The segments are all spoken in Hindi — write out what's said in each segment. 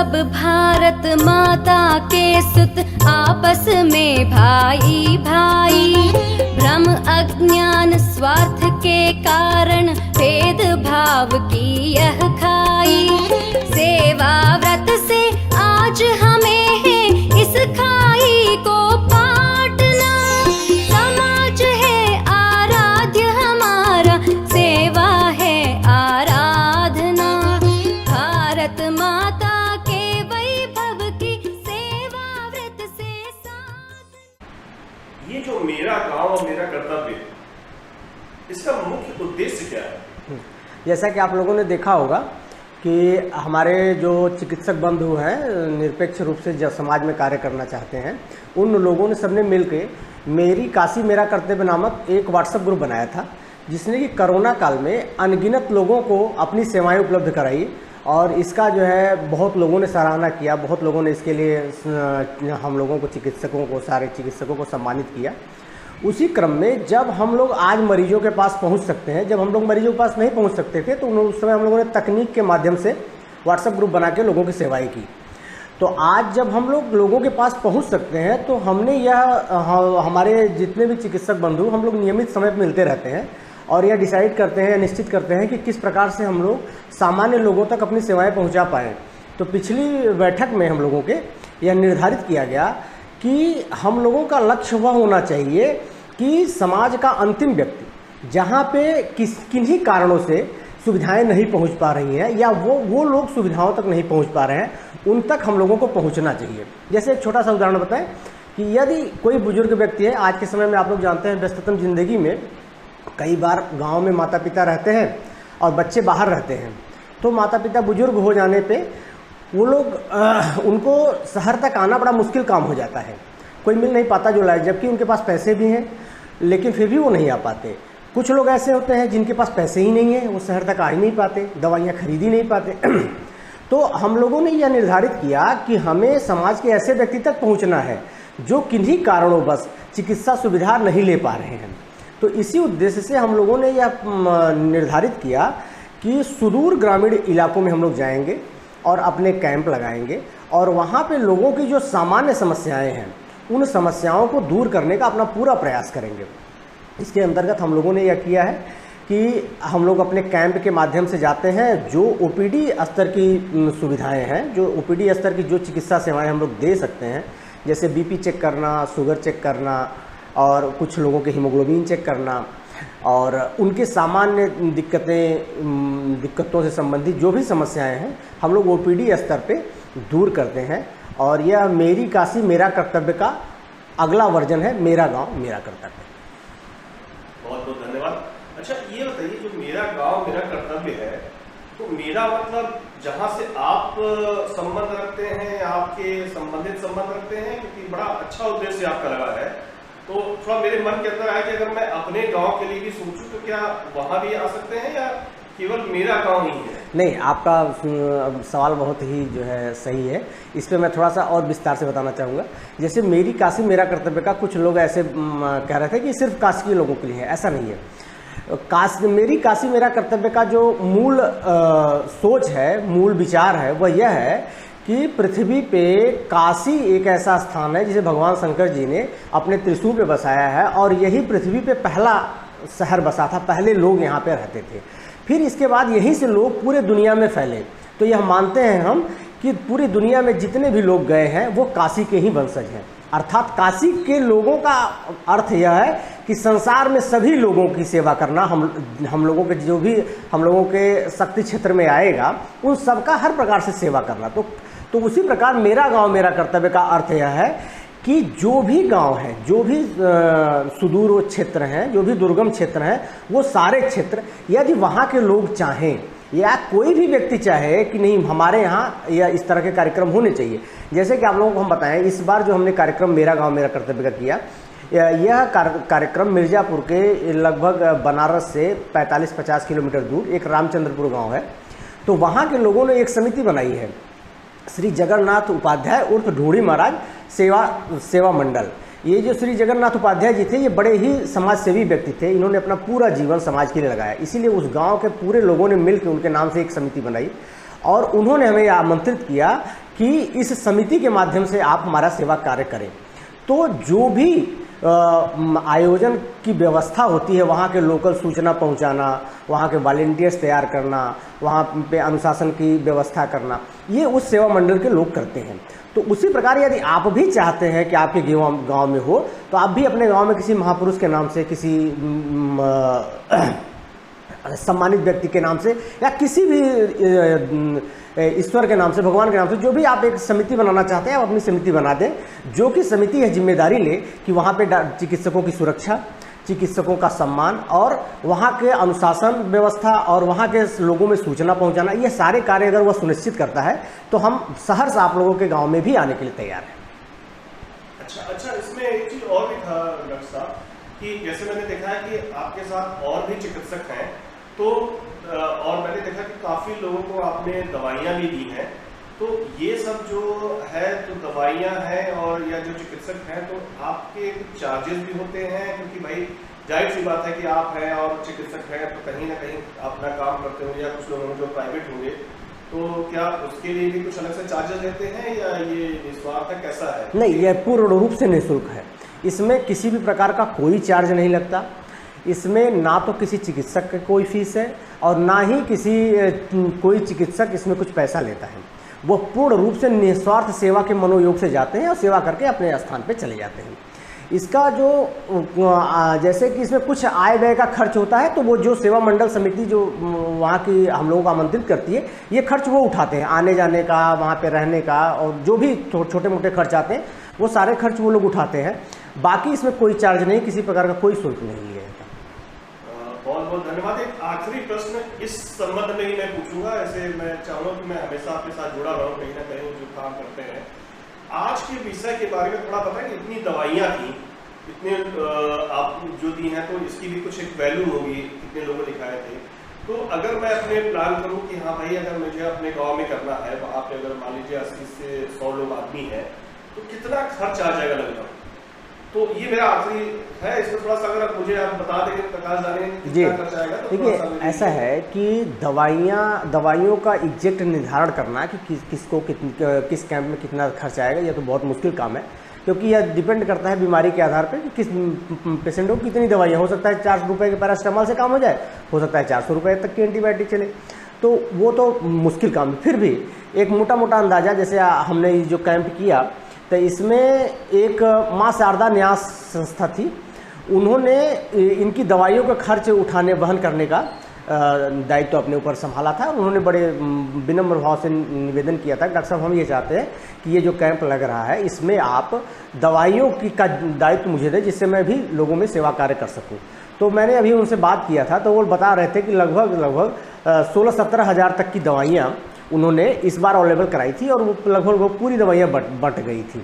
सब भारत माता के सुत आपस में भाई भाई, भ्रम अज्ञान स्वार्थ के कारण भेदभाव की यह खाई। सेवा व्रत से आज हमें है इस खाई को पाटना, समाज है आराध्य हमारा, सेवा है आराधना। भारत माता के वैभव की सेवा व्रत से साथ। ये जो मेरा गांव और मेरा कर्तव्य, इसका मुख्य उद्देश्य क्या है? जैसा कि आप लोगों ने देखा होगा कि हमारे जो चिकित्सक बंधु हैं, निरपेक्ष रूप से जो समाज में कार्य करना चाहते हैं, उन लोगों ने सबने मिलकर मेरी काशी मेरा कर्तव्य नामक एक व्हाट्सएप ग्रुप बनाया था, जिसने कि कोरोना काल में अनगिनत लोगों को अपनी सेवाएं उपलब्ध कराई। और इसका जो है बहुत लोगों ने सराहना किया, बहुत लोगों ने इसके लिए हम लोगों को चिकित्सकों को, सारे चिकित्सकों को सम्मानित किया। उसी क्रम में जब हम लोग आज मरीजों के पास पहुंच सकते हैं, जब हम लोग मरीजों के पास नहीं पहुंच सकते थे, तो उस समय हम लोगों ने तकनीक के माध्यम से व्हाट्सएप ग्रुप बना के लोगों की सेवाएं की। तो आज जब हम लोग लोगों के पास पहुंच सकते हैं, तो हमने यह हमारे जितने भी चिकित्सक बंधु, हम लोग नियमित समय पर मिलते रहते हैं और यह डिसाइड करते हैं, निश्चित करते हैं कि किस प्रकार से हम लोग सामान्य लोगों तक अपनी सेवाएँ पहुँचा पाएँ। तो पिछली बैठक में हम लोगों के यह निर्धारित किया गया कि हम लोगों का लक्ष्य वह होना चाहिए कि समाज का अंतिम व्यक्ति जहाँ पे किन्हीं कारणों से सुविधाएं नहीं पहुँच पा रही हैं, या वो लोग सुविधाओं तक नहीं पहुँच पा रहे हैं, उन तक हम लोगों को पहुँचना चाहिए। जैसे एक छोटा सा उदाहरण बताएं कि यदि कोई बुजुर्ग व्यक्ति है, आज के समय में आप लोग जानते हैं व्यस्ततम जिंदगी में कई बार गाँव में माता पिता रहते हैं और बच्चे बाहर रहते हैं, तो माता पिता बुजुर्ग हो जाने पर वो लोग उनको शहर तक आना बड़ा मुश्किल काम हो जाता है, कोई मिल नहीं पाता जो लाए, जबकि उनके पास पैसे भी हैं लेकिन फिर भी वो नहीं आ पाते। कुछ लोग ऐसे होते हैं जिनके पास पैसे ही नहीं है, वो शहर तक आ ही नहीं पाते, दवाइयाँ खरीद ही नहीं पाते। तो हम लोगों ने यह निर्धारित किया कि हमें समाज के ऐसे व्यक्ति तक पहुंचना है जो किन्हीं कारणों बस चिकित्सा सुविधा नहीं ले पा रहे हैं। तो इसी उद्देश्य से हम लोगों ने यह निर्धारित किया कि सुदूर ग्रामीण इलाकों में हम लोग जाएंगे और अपने कैंप लगाएंगे और वहाँ पे लोगों की जो सामान्य समस्याएं हैं, उन समस्याओं को दूर करने का अपना पूरा प्रयास करेंगे। इसके अंतर्गत हम लोगों ने यह किया है कि हम लोग अपने कैंप के माध्यम से जाते हैं, जो ओपीडी स्तर की सुविधाएं हैं, जो ओपीडी स्तर की जो चिकित्सा सेवाएं हम लोग दे सकते हैं, जैसे बीपी चेक करना, शुगर चेक करना और कुछ लोगों के हीमोग्लोबिन चेक करना और उनके सामान्य दिक्कतों से संबंधित जो भी समस्याएं हैं, हम लोग ओपीडी स्तर पे दूर करते हैं। और यह मेरी काशी मेरा कर्तव्य का अगला वर्जन है, मेरा गांव मेरा कर्तव्य। बहुत बहुत धन्यवाद। अच्छा ये बताइए, जो मेरा गांव मेरा कर्तव्य है, तो मेरा मतलब जहां से आप संबंध रखते हैं, आपके संबंधित संबंध रखते हैं, क्योंकि बड़ा अच्छा उद्देश्य आपका लगा है। तो थोड़ा मेरे मन के अंदर आया कि अगर मैं अपने गांव के लिए भी सोचूं तो क्या वहां भी आ सकते हैं या केवल मेरा गांव ही है? नहीं, आपका सवाल बहुत ही जो है सही है। इस पर मैं थोड़ा सा और विस्तार से बताना चाहूँगा। जैसे मेरी काशी मेरा कर्तव्य का कुछ लोग ऐसे कह रहे थे कि सिर्फ काशी के लोगों के लिए है, ऐसा नहीं है। मेरी काशी मेरा कर्तव्य का जो मूल सोच है, मूल विचार है, वह यह है कि पृथ्वी पे काशी एक ऐसा स्थान है जिसे भगवान शंकर जी ने अपने त्रिशूल पे बसाया है और यही पृथ्वी पे पहला शहर बसा था, पहले लोग यहाँ पे रहते थे। फिर इसके बाद यहीं से लोग पूरे दुनिया में फैले। तो यह मानते हैं हम कि पूरी दुनिया में जितने भी लोग गए हैं वो काशी के ही वंशज हैं। अर्थात काशी के लोगों का अर्थ यह है कि संसार में सभी लोगों की सेवा करना, हम लोगों के जो भी हम लोगों के शक्ति क्षेत्र में आएगा उन सबका हर प्रकार से सेवा करना। तो उसी प्रकार मेरा गांव मेरा कर्तव्य का अर्थ यह है कि जो भी गांव हैं, जो भी सुदूर क्षेत्र हैं, जो भी दुर्गम क्षेत्र हैं, वो सारे क्षेत्र यदि वहाँ के लोग चाहें या कोई भी व्यक्ति चाहे कि नहीं हमारे यहाँ या इस तरह के कार्यक्रम होने चाहिए। जैसे कि आप लोगों को हम बताएं, इस बार जो हमने कार्यक्रम मेरा गांव मेरा कर्तव्य का किया, यह कार्यक्रम मिर्ज़ापुर के लगभग बनारस से 45-50 किलोमीटर दूर एक रामचंद्रपुर गांव है। तो वहाँ के लोगों ने एक समिति बनाई है, श्री जगन्नाथ उपाध्याय उर्फ ढूंढी महाराज सेवा मंडल। ये जो श्री जगन्नाथ उपाध्याय जी थे, ये बड़े ही समाज सेवी व्यक्ति थे। इन्होंने अपना पूरा जीवन समाज के लिए लगाया, इसीलिए उस गांव के पूरे लोगों ने मिलकर उनके नाम से एक समिति बनाई और उन्होंने हमें आमंत्रित किया कि इस समिति के माध्यम से आप हमारा सेवा कार्य करें। तो जो भी आयोजन की व्यवस्था होती है, वहाँ के लोकल सूचना पहुँचाना, वहाँ के वॉलंटियर्स तैयार करना, वहाँ पे अनुशासन की व्यवस्था करना, ये उस सेवा मंडल के लोग करते हैं। तो उसी प्रकार यदि आप भी चाहते हैं कि आपके गांव में हो, तो आप भी अपने गांव में किसी महापुरुष के नाम से, किसी सम्मानित व्यक्ति के नाम से, या किसी भी ईश्वर के नाम से, भगवान के नाम से, जो भी आप एक समिति बनाना चाहते हैं, आप अपनी समिति बना दें, जो कि समिति है जिम्मेदारी ले कि वहाँ पे चिकित्सकों की सुरक्षा, चिकित्सकों का सम्मान और वहाँ के अनुशासन व्यवस्था और वहाँ के लोगों में सूचना पहुँचाना, ये सारे कार्य अगर वह सुनिश्चित करता है तो हम सहर्ष आप लोगों के गाँव में भी आने के लिए तैयार हैं। अच्छा, इसमें एक चीज़ और भी था डॉक्टर साहब कि जैसे मैंने देखा है कि आपके साथ और भी चिकित्सक हैं, तो और मैंने देखा कि काफ़ी लोगों को आपने दवाइयाँ भी दी हैं। तो ये सब जो है, तो दवाइयाँ हैं और या जो चिकित्सक हैं, तो आपके चार्जेस भी होते हैं? क्योंकि भाई जाहिर सी बात है कि आप हैं और चिकित्सक हैं, तो कहीं ना कहीं अपना काम करते होंगे, या कुछ लोग जो प्राइवेट होंगे, तो क्या उसके लिए भी कुछ अलग से चार्जेस लेते हैं या ये निस्वार्थ है, कैसा है? नहीं, यह पूर्ण रूप से निःशुल्क है। इसमें किसी भी प्रकार का कोई चार्ज नहीं लगता। इसमें ना तो किसी चिकित्सक की कोई फीस है और ना ही कोई चिकित्सक इसमें कुछ पैसा लेता है। वो पूर्ण रूप से निस्वार्थ सेवा के मनोयोग से जाते हैं और सेवा करके अपने स्थान पे चले जाते हैं। इसका जो जैसे कि इसमें कुछ आय व्यय का खर्च होता है, तो वो जो सेवा मंडल समिति जो वहाँ की हम लोगों को आमंत्रित करती है, ये खर्च वो उठाते हैं, आने जाने का, वहाँ पे रहने का, और जो भी छोटे मोटे खर्च आते हैं वो सारे खर्च वो लोग उठाते हैं। बाकी इसमें कोई चार्ज नहीं, किसी प्रकार का कोई शुल्क नहीं लिया जाता। बहुत बहुत धन्यवाद। एक आखिरी प्रश्न इस संबंध में ही मैं पूछूंगा, ऐसे मैं चाहूँगा कि मैं हमेशा आपके साथ जुड़ा रहूँ, कहीं ना कहीं जो काम करते हैं। आज के विषय के बारे में थोड़ा पता है कि इतनी दवाइयाँ थी, इतने आप जो दी हैं, तो इसकी भी कुछ एक वैल्यू होगी, कितने लोगों ने दिखाए थे। तो अगर मैं अपने प्लान करूँ कि हाँ भाई, अगर मुझे अपने गाँव में करना है, वहाँ पे अगर मान लीजिए 80 से 100 लोग आदमी है, तो कितना खर्च आ जाएगा लगभग? तो ये मेरा आखिरी है, इसमें थोड़ा सा अगर आप मुझे बता देंगे प्रकाश डालें कितना खर्च आएगा। तो देखिए, ऐसा है कि दवाइयों का एग्जैक्ट निर्धारण करना कि किस कैंप में कितना खर्च आएगा, यह तो बहुत मुश्किल काम है, क्योंकि यह डिपेंड करता है बीमारी के आधार पर कि किस पेशेंट को कितनी दवाइयाँ। हो सकता है 400 रुपये के पैरास्टामॉल से काम हो जाए, हो सकता है 400 रुपये तक की एंटीबायोटिक चले, तो वो तो मुश्किल काम है। फिर भी एक मोटा मोटा अंदाज़ा, जैसे हमने जो कैंप किया, तो इसमें एक माँ शारदा न्यास संस्था थी, उन्होंने इनकी दवाइयों का खर्च उठाने वहन करने का दायित्व अपने ऊपर संभाला था। उन्होंने बड़े विनम्र भाव से निवेदन किया था, डॉक्टर साहब हम ये चाहते हैं कि ये जो कैंप लग रहा है, इसमें आप दवाइयों का दायित्व मुझे दें, जिससे मैं भी लोगों में सेवा कार्य कर सकूं। तो मैंने अभी उनसे बात किया था, तो वो बता रहे थे कि लगभग 16-17 हज़ार तक की दवाइयाँ उन्होंने इस बार अवेलेबल कराई थी, और वो लगभग पूरी दवाइयाँ बट गई थी।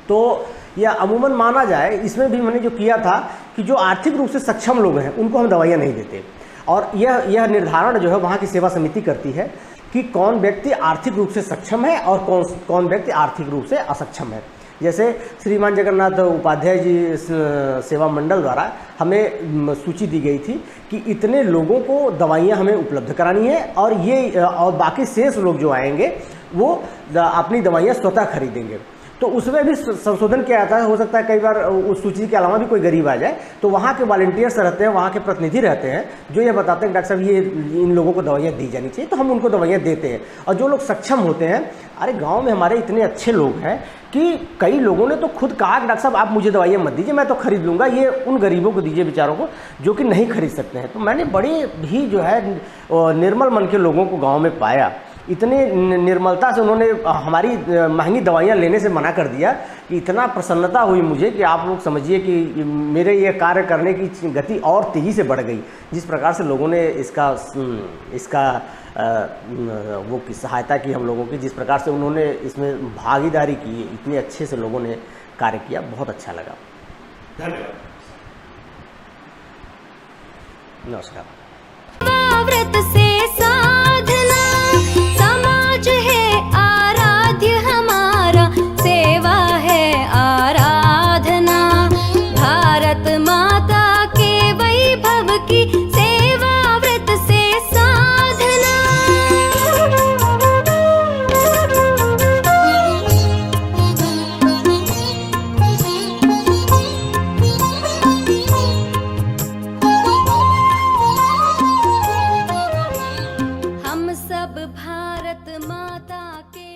तो यह अमूमन माना जाए, इसमें भी मैंने जो किया था कि जो आर्थिक रूप से सक्षम लोग हैं उनको हम दवाइयाँ नहीं देते, और यह निर्धारण जो है वहाँ की सेवा समिति करती है कि कौन व्यक्ति आर्थिक रूप से सक्षम है और कौन व्यक्ति आर्थिक रूप से असक्षम है। जैसे श्रीमान जगन्नाथ उपाध्याय जी सेवा मंडल द्वारा हमें सूची दी गई थी कि इतने लोगों को दवाइयाँ हमें उपलब्ध करानी है, और बाकी शेष लोग जो आएंगे वो अपनी दवाइयाँ स्वतः खरीदेंगे। तो उसमें भी संशोधन किया जाता है। हो सकता है कई बार उस सूची के अलावा भी कोई गरीब आ जाए, तो वहाँ के वॉलंटियर्स रहते हैं, वहाँ के प्रतिनिधि रहते हैं, जो ये बताते हैं डॉक्टर साहब ये इन लोगों को दवाइयाँ दी जानी चाहिए, तो हम उनको दवाइयाँ देते हैं। और जो लोग सक्षम होते हैं, अरे गांव में हमारे इतने अच्छे लोग हैं कि कई लोगों ने तो खुद कहा कि डॉक्टर साहब आप मुझे दवाइयाँ मत दीजिए, मैं तो खरीद लूँगा, ये उन गरीबों को दीजिए बेचारों को जो कि नहीं खरीद सकते हैं। तो मैंने बड़े ही जो है निर्मल मन के लोगों को गाँव में पाया, इतनी निर्मलता से उन्होंने हमारी महंगी दवाइयाँ लेने से मना कर दिया कि इतना प्रसन्नता हुई मुझे कि आप लोग समझिए कि मेरे ये कार्य करने की गति और तेज़ी से बढ़ गई। जिस प्रकार से लोगों ने इसका वो की सहायता की हम लोगों की, जिस प्रकार से उन्होंने इसमें भागीदारी की, इतने अच्छे से लोगों ने कार्य किया, बहुत अच्छा लगा। धन्यवाद। नमस्कार। व्रत से साधना समाज है आराध्य हमारा, सेवा है आराधना, भारत माता के वैभव की सेवा व्रत से साधना। के